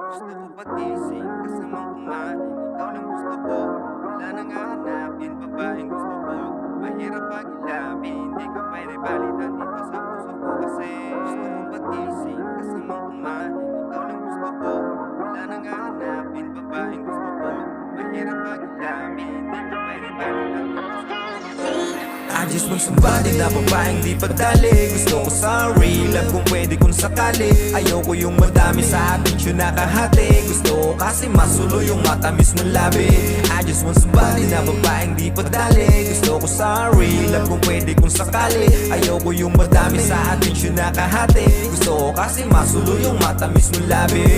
Gusto ko pagising, kasamang kumain. Ikaw lang gusto ko, wala nang hahanapin. Babaeng gusto ko, mahirap pagilapin. Hindi ka pwede balitan dito sa puso ko kasi gusto ko pagising, kasamang kumain. Ikaw lang gusto ko, wala nang hahanapin. Babaeng gusto ko, mahirap pagilapin. Hindi ka pwede balitan dito sa puso ko. I just want somebody na babaeng di padali. Gusto ko sa real love kung pwede kung sakali. Ayoko yung madami sa atensyon nakahati. Gusto ko kasi masulo yung matamis mong labi. I just want somebody na babaeng di padali. Gusto ko sa real love kung pwede kung sakali. Ayoko yung madami sa atensyon nakahati. Gusto ko kasi masulo yung matamis mong labi.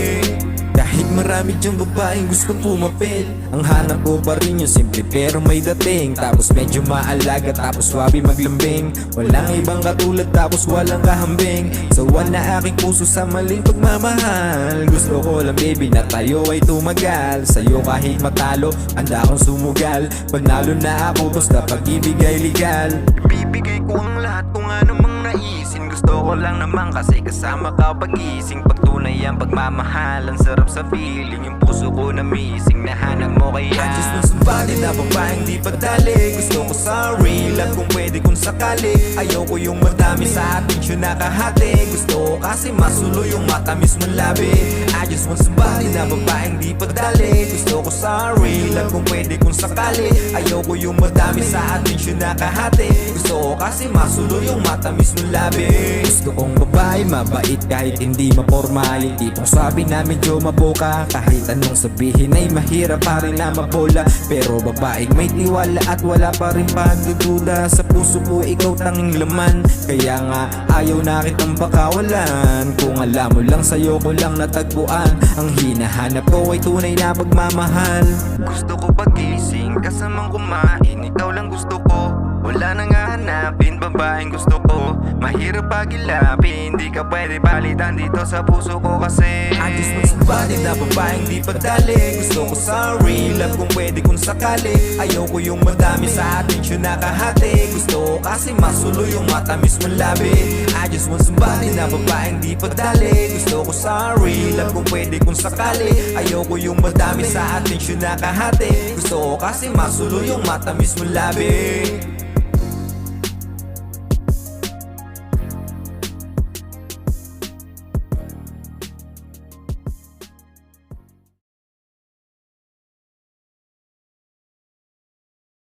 Kahit marami dyang babaeng gusto pumapil, ang hanap ko pa rin yung simple pero may dating. Tapos medyo maalaga, tapos wabi maglambing. Walang ibang katulad, tapos walang kahambing. Sawan na aking puso sa maling pagmamahal. Gusto ko lang baby na tayo ay tumagal. Sa'yo kahit matalo, handa akong sumugal. Panalo na ako basta pag-ibig ay legal. Bibigay ko ang lahat kung ano mang naisin. Gusto ko lang naman kasi kasama ka pagising. Pagtunay ang pagmamahal, ang sarap sa feeling. Yung puso ko na missing, nahanap mo kaya I just want somebody na babaeng di padali. Gusto ko sa real love kung pwede kung sakali. Ayoko yung madami sa atensyon nakahati. Gusto ko kasi masulo yung matamis mong labi. I just want somebody na babaeng di padali. Gusto ko sa real love kung pwede kung sakali. Ayoko yung madami sa atensyon nakahati. Gusto ko kasi masulo yung matamis mong labi. Gusto kong babae mabait kahit hindi mapormal. Yung tipong sabi na medyo maboka. Kahit anong sabihin ay mahirap pa rin na mabola. Pero babaeng may tiwala at wala pa rin pagdududa. Sa puso ko ikaw tanging laman. Kaya nga ayaw na kitang pakawalan. Kung alam mo lang sa'yo ko lang natagpuan. Ang hinahanap ko ay tunay na pagmamahal. gusto ko pagising, kasamang kumain. Ikaw lang gusto ko, wala nang hahanapin. Babaeng gusto ko, mahirap pagilapin. Hindi ka pwede balitan dito sa puso ko kasi I just want somebody na babaeng di padali. Gusto ko sa real love kung pwede kung sakali. Ayoko yung madami sa atensyon nakahati. Gusto ko kasi masulo yung matamis mong labi. I just want somebody na babaeng di padali. Gusto ko sa real love kung pwede kung sakali. Ayoko yung madami sa atensyon nakahati. Gusto ko kasi masulo yung matamis mong labi.